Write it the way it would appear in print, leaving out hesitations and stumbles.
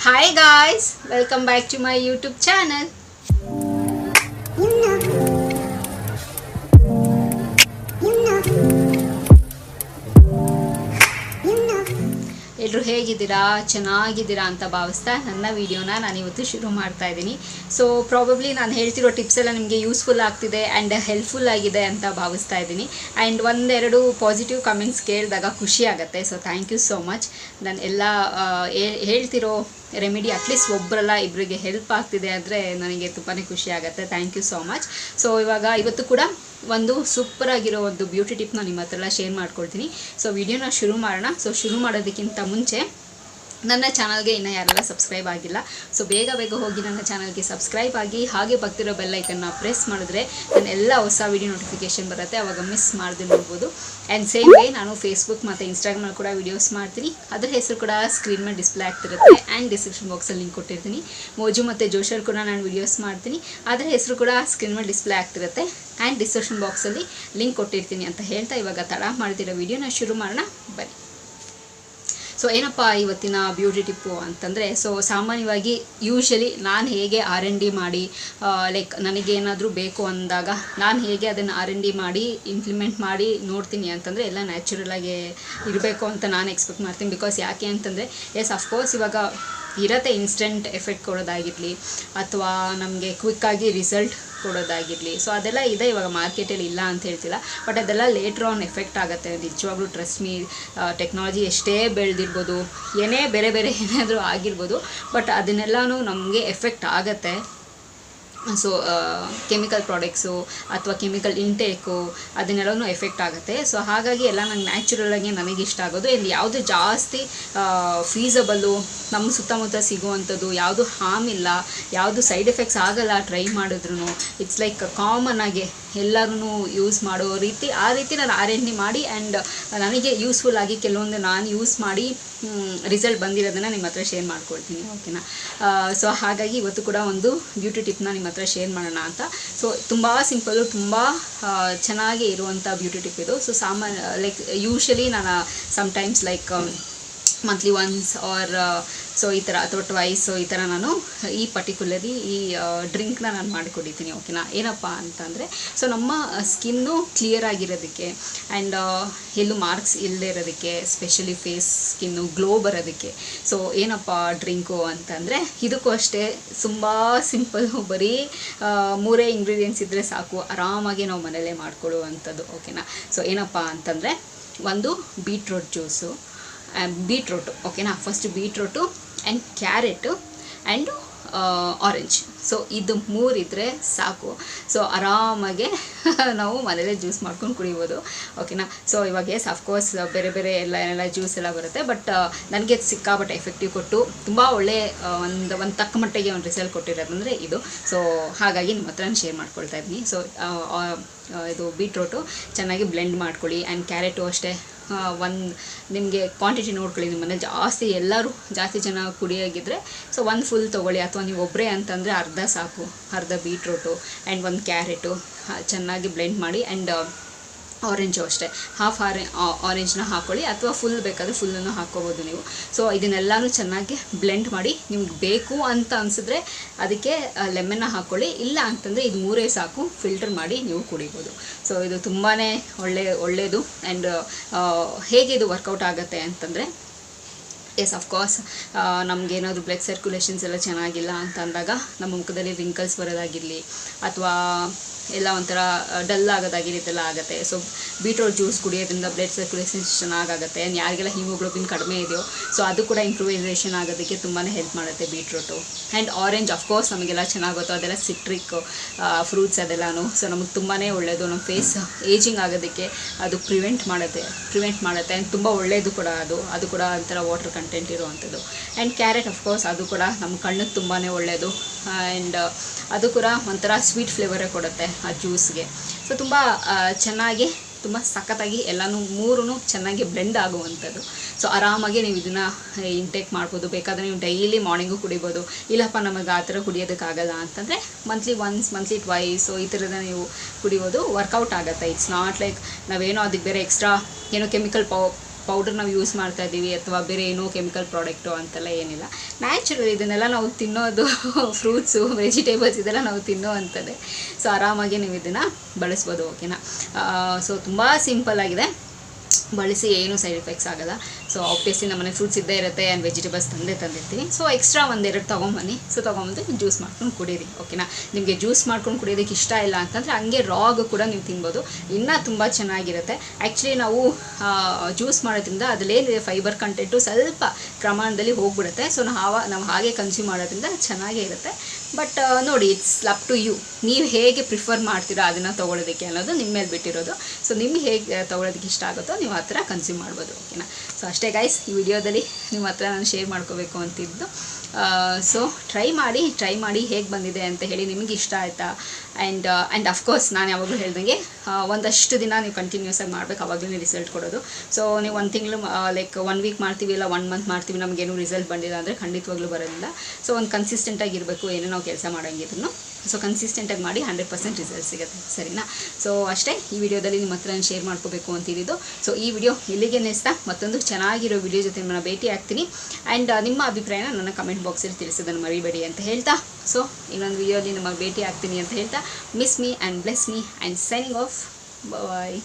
Hi guys, welcome back to my YouTube channel. ಎಲ್ಲರೂ ಹೇಗಿದ್ದೀರಾ, ಚೆನ್ನಾಗಿದ್ದೀರಾ ಅಂತ ಭಾವಿಸ್ತಾ ನನ್ನ ವಿಡಿಯೋನ ನಾನು ಇವತ್ತು ಶುರು ಮಾಡ್ತಾ ಇದ್ದೀನಿ. ಸೊ ಪ್ರಾಬಬ್ಲಿ ನಾನು ಹೇಳ್ತಿರೋ ಟಿಪ್ಸ್ ಎಲ್ಲ ನಿಮಗೆ ಯೂಸ್ಫುಲ್ ಆಗ್ತಿದೆ ಆ್ಯಂಡ್ ಹೆಲ್ಪ್ಫುಲ್ ಆಗಿದೆ ಅಂತ ಭಾವಿಸ್ತಾ ಇದ್ದೀನಿ. ಆ್ಯಂಡ್ ಒಂದೆರಡು ಪಾಸಿಟಿವ್ ಕಮೆಂಟ್ಸ್ ಕೇಳಿದಾಗ ಖುಷಿ ಆಗುತ್ತೆ. So thank you so much. ನಾನು ಎಲ್ಲ ಹೇಳ್ತಿರೋ ರೆಮಿಡಿ ಅಟ್ಲೀಸ್ಟ್ ಒಬ್ಬರಲ್ಲ ಇಬ್ಬರಿಗೆ ಹೆಲ್ಪ್ ಆಗ್ತಿದೆ ಅಂದರೆ ನನಗೆ ತುಂಬಾ ಖುಷಿ ಆಗುತ್ತೆ. Thank you so much. So ಇವತ್ತು ಕೂಡ ಒಂದು ಸೂಪರ್ ಆಗಿರೋ ಒಂದು ಬ್ಯೂಟಿ ಟಿಪ್ನ ನಿಮ್ಮ ಹತ್ರ ಎಲ್ಲ ಶೇರ್ ಮಾಡ್ಕೊಳ್ತೀನಿ. ಸೊ ವಿಡಿಯೋನ ಶುರು ಮಾಡೋಣ. ಸೊ ಶುರು ಮಾಡೋದಕ್ಕಿಂತ ಮುಂಚೆ ನನ್ನ ಚಾನಲ್ಗೆ ಇನ್ನೂ ಯಾರೆಲ್ಲ ಸಬ್ಸ್ಕ್ರೈಬ್ ಆಗಿಲ್ಲ, ಸೊ ಬೇಗ ಹೋಗಿ ನನ್ನ ಚಾನಲ್ಗೆ ಸಬ್ಸ್ಕ್ರೈಬ್ ಆಗಿ, ಹಾಗೆ ಬರ್ತಿರೋ ಬೆಲ್ಲೈಕನ್ನ ಪ್ರೆಸ್ ಮಾಡಿದ್ರೆ ನನ್ನ ಎಲ್ಲ ಹೊಸ ವಿಡಿಯೋ ನೋಟಿಫಿಕೇಷನ್ ಬರುತ್ತೆ, ಆವಾಗ ಮಿಸ್ ಮಾಡದೆ ನೋಡ್ಬೋದು. ಆ್ಯಂಡ್ ಸೇಮ್ ವೇ ನಾನು ಫೇಸ್ಬುಕ್ ಮತ್ತು ಇನ್ಸ್ಟಾಗ್ರಾಮಲ್ಲಿ ಕೂಡ ವೀಡಿಯೋಸ್ ಮಾಡ್ತೀನಿ. ಅದರ ಹೆಸರು ಕೂಡ ಸ್ಕ್ರೀನ್ ಮೇಲೆ ಡಿಸ್ಪ್ಲೇ ಆಗ್ತಿರುತ್ತೆ ಆ್ಯಂಡ್ ಡಿಸ್ಕ್ರಿಪ್ಷನ್ ಬಾಕ್ಸಲ್ಲಿ ಲಿಂಕ್ ಕೊಟ್ಟಿರ್ತೀನಿ. ಮೋಜು ಮತ್ತು ಜೋಶಲ್ಲಿ ಕೂಡ ನಾನು ವೀಡಿಯೋಸ್ ಮಾಡ್ತೀನಿ, ಅದರ ಹೆಸರು ಕೂಡ ಸ್ಕ್ರೀನ್ ಮೇಲೆ ಡಿಸ್ಪ್ಲೇ ಆಗ್ತಿರುತ್ತೆ ಆ್ಯಂಡ್ ಡಿಸ್ಕ್ರಿಪ್ಷನ್ ಬಾಕ್ಸಲ್ಲಿ ಲಿಂಕ್ ಕೊಟ್ಟಿರ್ತೀನಿ ಅಂತ ಹೇಳ್ತಾ ಇವಾಗ ತಡ ಮಾಡ್ತಿರೋ ವಿಡಿಯೋನ ಶುರು ಮಾಡೋಣ ಬನ್ನಿ. ಸೊ ಏನಪ್ಪ ಇವತ್ತಿನ ಬ್ಯೂಟಿ ಟಿಪ್ಪು ಅಂತಂದರೆ, ಸೊ ಸಾಮಾನ್ಯವಾಗಿ ಯೂಶಲಿ ನಾನು ಹೇಗೆ R&D ಮಾಡಿ ಲೈಕ್ ನನಗೇನಾದರೂ ಬೇಕು ಅಂದಾಗ ನಾನು ಹೇಗೆ ಅದನ್ನು R&D ಮಾಡಿ ಇಂಪ್ಲಿಮೆಂಟ್ ಮಾಡಿ ನೋಡ್ತೀನಿ ಅಂತಂದರೆ ಎಲ್ಲ ನ್ಯಾಚುರಲಾಗಿ ಇರಬೇಕು ಅಂತ ನಾನು ಎಕ್ಸ್ಪೆಕ್ಟ್ ಮಾಡ್ತೀನಿ. ಬಿಕಾಸ್ ಯಾಕೆ ಅಂತಂದರೆ ಎಸ್ ಅಫ್ಕೋರ್ಸ್ ಇವಾಗ ಇರತ್ತೆ ಇನ್ಸ್ಟೆಂಟ್ ಎಫೆಕ್ಟ್ ಕೊಡೋದಾಗಿರಲಿ ಅಥವಾ ನಮಗೆ ಕ್ವಿಕ್ಕಾಗಿ ರಿಸಲ್ಟ್ ಕೊಡೋದಾಗಿರಲಿ, ಸೊ ಅದೆಲ್ಲ ಇದೆ ಇವಾಗ ಮಾರ್ಕೆಟಲ್ಲಿ, ಇಲ್ಲ ಅಂತ ಹೇಳ್ತಿಲ್ಲ. ಬಟ್ ಅದೆಲ್ಲ ಲೇಟ್ರ್ ಆನ್ ಎಫೆಕ್ಟ್ ಆಗುತ್ತೆ. ನಿಜವಾಗ್ಲೂ ಟ್ರಸ್ಟ್ ಮೀ, ಟೆಕ್ನಾಲಜಿ ಎಷ್ಟೇ ಬೆಳೆದಿರ್ಬೋದು, ಏನೇ ಬೇರೆ ಏನಾದರೂ ಆಗಿರ್ಬೋದು, ಬಟ್ ಅದನ್ನೆಲ್ಲನೂ ನಮಗೆ ಎಫೆಕ್ಟ್ ಆಗುತ್ತೆ. ಸೊ ಕೆಮಿಕಲ್ ಪ್ರಾಡಕ್ಟ್ಸು ಅಥವಾ ಕೆಮಿಕಲ್ ಇಂಟೇಕು ಅದನ್ನೆಲ್ಲನೂ ಎಫೆಕ್ಟ್ ಆಗುತ್ತೆ. ಸೊ ಹಾಗಾಗಿ ಎಲ್ಲ ನಂಗೆ ನ್ಯಾಚುರಲಾಗಿ ನನಗೆ ಇಷ್ಟ ಆಗೋದು. ಇಲ್ಲಿ ಯಾವುದು ಜಾಸ್ತಿ ಫೀಸಬಲ್ಲು, ನಮ್ಮ ಸುತ್ತಮುತ್ತ ಸಿಗುವಂಥದ್ದು, ಯಾವುದು ಹಾರ್ಮ್ ಇಲ್ಲ, ಯಾವುದು ಸೈಡ್ ಎಫೆಕ್ಟ್ಸ್ ಆಗಲ್ಲ ಟ್ರೈ ಮಾಡಿದ್ರು, ಇಟ್ಸ್ ಲೈಕ್ ಕಾಮನ್ ಆಗಿ ಎಲ್ಲರೂ ಯೂಸ್ ಮಾಡೋ ರೀತಿ, ಆ ರೀತಿ ನಾನು R&D ಮಾಡಿ ಆ್ಯಂಡ್ ನನಗೆ ಯೂಸ್ಫುಲ್ ಆಗಿ ಕೆಲವೊಂದು ನಾನು ಯೂಸ್ ಮಾಡಿ ರಿಸಲ್ಟ್ ಬಂದಿರೋದನ್ನು ನಿಮ್ಮ ಹತ್ರ ಶೇರ್ ಮಾಡ್ಕೊಳ್ತೀನಿ, ಓಕೆನಾ. ಸೊ ಹಾಗಾಗಿ ಇವತ್ತು ಕೂಡ ಒಂದು ಬ್ಯೂಟಿ ಟಿಪ್ನ ನಿಮ್ಮ ಹತ್ರ ಶೇರ್ ಮಾಡೋಣ ಅಂತ. ಸೊ ತುಂಬ ಸಿಂಪಲ್ಲು, ತುಂಬ ಚೆನ್ನಾಗಿ ಇರುವಂಥ ಬ್ಯೂಟಿ ಟಿಪ್ ಇದು. ಸೊ ಲೈಕ್ ಯೂಶಲಿ ನಾನು sometimes like monthly once or so ಈ ಥರ ಅಥವಾ ಟ್ವೈಸ್ ಈ ಥರ ನಾನು ಈ ಪರ್ಟಿಕ್ಯುಲರ್ಲಿ ಈ ಡ್ರಿಂಕ್ನ ನಾನು ಮಾಡಿಕೊಡಿದ್ದೀನಿ, ಓಕೆನಾ. ಏನಪ್ಪ ಅಂತಂದರೆ, ಸೊ ನಮ್ಮ ಸ್ಕಿನ್ನು ಕ್ಲಿಯರ್ ಆಗಿರೋದಕ್ಕೆ ಆ್ಯಂಡ್ ಎಲ್ಲೂ ಮಾರ್ಕ್ಸ್ ಇಲ್ಲದೆ ಇರೋದಕ್ಕೆ, ಸ್ಪೆಷಲಿ ಫೇಸ್ ಸ್ಕಿನ್ನು ಗ್ಲೋ ಬರೋದಕ್ಕೆ. ಸೊ ಏನಪ್ಪ ಡ್ರಿಂಕು ಅಂತಂದರೆ, ಇದಕ್ಕೂ ಅಷ್ಟೇ ತುಂಬ ಸಿಂಪಲ್ಲು, ಬರೀ 3 ಇಂಗ್ರೀಡಿಯೆಂಟ್ಸ್ ಇದ್ದರೆ ಸಾಕು, ಆರಾಮಾಗಿ ನಾವು ಮನೆಯಲ್ಲೇ ಮಾಡ್ಕೊಳ್ಳುವಂಥದ್ದು, ಓಕೆನಾ. ಸೊ ಏನಪ್ಪ ಅಂತಂದರೆ, ಒಂದು ಬೀಟ್ರೋಟ್ ಜ್ಯೂಸು, ಬೀಟ್ರೋಟು, ಓಕೆನಾ. First beetroot and carrot and orange. So ಇದು 3 ಇದ್ದರೆ ಸಾಕು. ಸೊ ಆರಾಮಾಗೆ ನಾವು ಮನೇಲೇ ಜ್ಯೂಸ್ ಮಾಡ್ಕೊಂಡು ಕುಡಿಬೋದು, ಓಕೆನಾ. ಸೊ ಇವಾಗ ಎಸ್ ಅಫ್ಕೋರ್ಸ್ ಬೇರೆ ಎಲ್ಲ ಜ್ಯೂಸ್ ಎಲ್ಲ ಬರುತ್ತೆ, ಬಟ್ ನನಗೆ ಸಿಕ್ಕಾಬಟ್ಟೆ ಎಫೆಕ್ಟಿವ್ ಕೊಟ್ಟು ತುಂಬ ಒಳ್ಳೆ ಒಂದು ತಕ್ಕ ಮಟ್ಟಿಗೆ ಒಂದು ರಿಸಲ್ಟ್ ಕೊಟ್ಟಿರೋದಂದರೆ ಇದು. ಸೊ ಹಾಗಾಗಿ ನಿಮ್ಮ ಹತ್ರ ಶೇರ್ ಮಾಡ್ಕೊಳ್ತಾ ಇದ್ದೀನಿ. ಸೊ ಇದು ಬೀಟ್ರೋಟು ಚೆನ್ನಾಗಿ ಬ್ಲೆಂಡ್ ಮಾಡ್ಕೊಳ್ಳಿ ಆ್ಯಂಡ್ ಕ್ಯಾರೆಟು ಅಷ್ಟೇ ನಿಮಗೆ ಕ್ವಾಂಟಿಟಿ ನೋಡ್ಕೊಳ್ಳಿ. ನಿಮ್ಮ ಮನೇಲಿ ಎಲ್ಲರೂ ಜಾಸ್ತಿ ಜನ ಕುಡಿಯೋಗಿದ್ರೆ ಸೊ ಒಂದು ಫುಲ್ ತೊಗೊಳ್ಳಿ, ಅಥವಾ ನೀವು ಒಬ್ಬರೇ ಅಂತಂದರೆ ಅರ್ಧ ಸಾಕು, ಅರ್ಧ ಬೀಟ್ರೋಟು ಆ್ಯಂಡ್ ಒಂದು ಕ್ಯಾರೆಟು ಚೆನ್ನಾಗಿ ಬ್ಲೆಂಡ್ ಮಾಡಿ. ಆ್ಯಂಡ್ ಆರೆಂಜು ಅಷ್ಟೇ, ಹಾಫ್ ಆರೆಂಜ್ನ ಹಾಕ್ಕೊಳ್ಳಿ, ಅಥವಾ ಫುಲ್ ಬೇಕಾದರೆ ಫುಲ್ಲನ್ನು ಹಾಕ್ಕೋಬೋದು ನೀವು. ಸೊ ಇದನ್ನೆಲ್ಲನೂ ಚೆನ್ನಾಗಿ ಬ್ಲೆಂಡ್ ಮಾಡಿ, ನಿಮ್ಗೆ ಬೇಕು ಅಂತ ಅನಿಸಿದ್ರೆ ಅದಕ್ಕೆ ಲೆಮನ್ನ ಹಾಕ್ಕೊಳ್ಳಿ, ಇಲ್ಲ ಅಂತಂದರೆ ಇದು 3 ಸಾಕು, ಫಿಲ್ಟರ್ ಮಾಡಿ ನೀವು ಕುಡಿಬೋದು. ಸೊ ಇದು ತುಂಬಾ ಒಳ್ಳೆಯದು. ಆ್ಯಂಡ್ ಹೇಗೆ ಇದು ವರ್ಕೌಟ್ ಆಗುತ್ತೆ ಅಂತಂದರೆ, ಎಸ್ ಅಫ್ಕೋರ್ಸ್ ನಮಗೇನಾದರೂ ಬ್ಲಡ್ ಸರ್ಕ್ಯುಲೇಷನ್ಸ್ ಎಲ್ಲ ಚೆನ್ನಾಗಿಲ್ಲ ಅಂತ ಅಂದಾಗ ನಮ್ಮ ಮುಖದಲ್ಲಿ ರಿಂಕಲ್ಸ್ ಬರೋದಾಗಿರಲಿ ಅಥವಾ ಎಲ್ಲ ಒಂಥರ ಡಲ್ ಆಗೋದಾಗಿರಲಿ ಇದೆಲ್ಲ ಆಗುತ್ತೆ. ಸೊ ಬೀಟ್ರೋಟ್ ಜ್ಯೂಸ್ ಕುಡಿಯೋದ್ರಿಂದ ಬ್ಲಡ್ ಸರ್ಕ್ಯುಲೇಷನ್ಸ್ ಚೆನ್ನಾಗಾಗುತ್ತೆ. ಆ್ಯಂಡ್ ಯಾರಿಗೆಲ್ಲ ಹಿಮೋಗ್ಲೋಬಿನ್ ಕಡಿಮೆ ಇದೆಯೋ ಸೊ ಅದು ಕೂಡ ಇಂಪ್ರೂವೈಸೇಷನ್ ಆಗೋದಕ್ಕೆ ತುಂಬಾ ಹೆಲ್ಪ್ ಮಾಡುತ್ತೆ ಬೀಟ್ರೋಟು. ಆ್ಯಂಡ್ ಆರೆಂಜ್ ಅಫ್ಕೋರ್ಸ್ ನಮಗೆಲ್ಲ ಚೆನ್ನಾಗುತ್ತೋ, ಅದೆಲ್ಲ ಸಿಟ್ರಿಕ್ ಫ್ರೂಟ್ಸ್ ಅದೆಲ್ಲನೂ ಸೊ ನಮಗೆ ತುಂಬಾ ಒಳ್ಳೆಯದು. ನಮ್ಮ ಫೇಸ್ ಏಜಿಂಗ್ ಆಗೋದಕ್ಕೆ ಅದು ಪ್ರಿವೆಂಟ್ ಮಾಡುತ್ತೆ ಆ್ಯಂಡ್ ತುಂಬ ಒಳ್ಳೆಯದು ಕೂಡ ಅದು ಕೂಡ ಒಂಥರ ವಾಟರ್ ಕಂಟೆಂಟ್ ಇರುವಂಥದ್ದು. ಆ್ಯಂಡ್ ಕ್ಯಾರೆಟ್ ಅಫ್ಕೋರ್ಸ್ ಅದು ಕೂಡ ನಮ್ಮ ಕಣ್ಣಿಗೆ ತುಂಬಾ ಒಳ್ಳೆಯದು. ಆ್ಯಂಡ್ ಅದು ಕೂಡ ಒಂಥರ ಸ್ವೀಟ್ ಫ್ಲೇವರೇ ಕೊಡುತ್ತೆ ಆ ಜ್ಯೂಸ್ಗೆ. ಸೊ ತುಂಬ ಚೆನ್ನಾಗಿ, ತುಂಬ ಸಖತ್ತಾಗಿ ಎಲ್ಲನೂ 3 ಚೆನ್ನಾಗಿ ಬ್ಲೆಂಡ್ ಆಗುವಂಥದ್ದು. ಸೊ ಆರಾಮಾಗಿ ನೀವು ಇದನ್ನು ಇಂಟೇಕ್ ಮಾಡ್ಬೋದು. ಬೇಕಾದರೆ ನೀವು ಡೈಲಿ ಮಾರ್ನಿಂಗು ಕುಡಿಬೋದು. ಇಲ್ಲಪ್ಪ ನಮಗೆ ಆ ಥರ ಕುಡಿಯೋದಕ್ಕಾಗಲ್ಲ ಅಂತಂದರೆ ಮಂತ್ಲಿ ಒನ್ಸ್, ಮಂತ್ಲಿ ಟ್ವೈಸ್ ಈ ಥರದ ನೀವು ಕುಡಿಯೋದು ವರ್ಕೌಟ್ ಆಗುತ್ತೆ. ಇಟ್ಸ್ ನಾಟ್ ಲೈಕ್ ನಾವೇನೋ ಅದಕ್ಕೆ ಬೇರೆ ಎಕ್ಸ್ಟ್ರಾ ಏನೋ ಕೆಮಿಕಲ್ ಪೌಡರ್ ನಾವು ಯೂಸ್ ಮಾಡ್ತಾ ಇದ್ದೀವಿ ಅಥವಾ ಬೇರೆ ಏನೋ ಕೆಮಿಕಲ್ ಪ್ರಾಡಕ್ಟು ಅಂತೆಲ್ಲ ಏನಿಲ್ಲ. ನ್ಯಾಚುರಲ್ ಇದನ್ನೆಲ್ಲ ನಾವು ತಿನ್ನೋದು ಫ್ರೂಟ್ಸು ವೆಜಿಟೇಬಲ್ಸ್ ಇದೆಲ್ಲ ನಾವು ತಿನ್ನೋ ಅಂಥದ್ದೇ. ಸೊ ಆರಾಮಾಗಿ ನೀವು ಇದನ್ನು ಬಳಸ್ಬೋದು. ಓಕೆನಾ. ಸೊ ತುಂಬ ಸಿಂಪಲ್ ಆಗಿದೆ, ಬಳಸಿ ಏನೂ ಸೈಡ್ ಎಫೆಕ್ಟ್ಸ್ ಆಗೋಲ್ಲ. ಸೊ ಆಬ್ವಿಯಸ್ಲಿ ನಮ್ಮನೆ ಫ್ರೂಟ್ಸ್ ಇದ್ದೇ ಇರುತ್ತೆ ಆ್ಯಂಡ್ ವೆಜಿಟೇಬಲ್ಸ್ ತಂದಿರ್ತೀವಿ. ಸೊ ಎಕ್ಸ್ಟ್ರಾ ಒಂದೆರಡು ತೊಗೊಂಬನ್ನಿ. ಸೊ ತೊಗೊಂಬಂದು ಜ್ಯೂಸ್ ಮಾಡ್ಕೊಂಡು ಕುಡೀರಿ. ಓಕೆನಾ. ನಿಮಗೆ ಜ್ಯೂಸ್ ಮಾಡ್ಕೊಂಡು ಕುಡಿಯೋದಕ್ಕೆ ಇಷ್ಟ ಇಲ್ಲ ಅಂತಂದರೆ ಹಂಗೆ ರಾಗ್ ಕೂಡ ನೀವು ತಿನ್ಬೋದು, ಇನ್ನೂ ತುಂಬ ಚೆನ್ನಾಗಿರುತ್ತೆ. ಆ್ಯಕ್ಚುಲಿ ನಾವು ಜ್ಯೂಸ್ ಮಾಡೋದ್ರಿಂದ ಅದರಲ್ಲೇನಿದೆ ಫೈಬರ್ ಕಂಟೆಂಟು ಸ್ವಲ್ಪ ಪ್ರಮಾಣದಲ್ಲಿ ಹೋಗ್ಬಿಡುತ್ತೆ. ಸೊ ನಾವು ಹಾಗೆ ಕನ್ಸ್ಯೂಮ್ ಮಾಡೋದ್ರಿಂದ ಚೆನ್ನಾಗೇ ಇರುತ್ತೆ. ಬಟ್ ನೋಡಿ, ಇಟ್ಸ್ ಅಪ್ ಟು ಯು, ನೀವು ಹೇಗೆ ಪ್ರಿಫರ್ ಮಾಡ್ತೀರಾ ಅದನ್ನು ತೊಗೊಳೋದಕ್ಕೆ ಅನ್ನೋದು ನಿಮ್ಮ ಮೇಲೆ ಬಿಟ್ಟಿರೋದು. ಸೊ ನಿಮಗೆ ಹೇಗೆ ತೊಗೊಳೋದಕ್ಕೆ ಇಷ್ಟ ಆಗುತ್ತೋ ನೀವು ಆ ಥರ ಕನ್ಸ್ಯೂಮ್ ಮಾಡ್ಬೋದು. ಓಕೆನಾ. ಸೊ ಅಷ್ಟೇ ಗೈಸ್, ಈ ವಿಡಿಯೋದಲ್ಲಿ ನಿಮ್ಮ ಹತ್ರ ನಾನು ಶೇರ್ ಮಾಡ್ಕೋಬೇಕು ಅಂತಿದ್ದು. ಸೊ ಟ್ರೈ ಮಾಡಿ ಹೇಗೆ ಬಂದಿದೆ ಅಂತ ಹೇಳಿ, ನಿಮಗೆ ಇಷ್ಟ ಆಯಿತಾ. ಆ್ಯಂಡ್ ಅಫ್ಕೋರ್ಸ್ ನಾನು ಯಾವಾಗಲೂ ಹೇಳ್ದಂಗೆ ಒಂದಷ್ಟು ದಿನ ನೀವು ಕಂಟಿನ್ಯೂಸ್ ಆಗಿ ಮಾಡಬೇಕು, ಆವಾಗಲೇ ರಿಸಲ್ಟ್ ಕೊಡೋದು. ಸೊ ನೀವು ಒಂದು ತಿಂಗಳು ಲೈಕ್ 1 ವೀಕ್ ಮಾಡ್ತೀವಿ ಇಲ್ಲ 1 ಮಂತ್ ಮಾಡ್ತೀವಿ, ನಮಗೇನು ರಿಸಲ್ಟ್ ಬಂದಿಲ್ಲ ಅಂದರೆ ಖಂಡಿತವಾಗ್ಲೂ ಬರೋದಿಲ್ಲ. ಸೊ ಒಂದು ಕನ್ಸಿಸ್ಟೆಂಟಾಗಿ ಇರಬೇಕು, ಏನೋ ನಾವು ಕೆಲಸ ಮಾಡೋಂಗಿದ್ರು. ಸೊ ಕನ್ಸಿಸ್ಟೆಂಟಾಗಿ ಮಾಡಿ 100% ರಿಸಲ್ಟ್ ಸಿಗುತ್ತೆ. ಸರಿನಾ. ಸೊ ಅಷ್ಟೇ ಈ ವಿಡಿಯೋದಲ್ಲಿ ನಿಮ್ಮ ಹತ್ರ ನಾನು ಶೇರ್ ಮಾಡ್ಕೋಬೇಕು ಅಂತಿದ್ದು. ಸೊ ಈ ವಿಡಿಯೋ ಇಲ್ಲಿಗೆ ನಿಲ್ಲಿಸ್ತಾ ಮತ್ತೊಂದು ಚೆನ್ನಾಗಿರೋ ವಿಡಿಯೋ ಜೊತೆ ನಿಮ್ಮನ್ನು ಭೇಟಿ ಆಗ್ತೀನಿ. ಆ್ಯಂಡ್ ನಿಮ್ಮ ಅಭಿಪ್ರಾಯನ ನನ್ನ ಕಮೆಂಟ್ ಬಾಕ್ಸಲ್ಲಿ ತಿಳಿಸೋದನ್ನು ಮರಿಬೇಡಿ ಅಂತ ಹೇಳ್ತಾ, ಸೊ ಇನ್ನೊಂದು ವಿಡಿಯೋಲಿ ನಿಮಗೆ ಭೇಟಿ ಆಗ್ತೀನಿ ಅಂತ ಹೇಳ್ತಾ, miss me and bless me and signing off. Bye.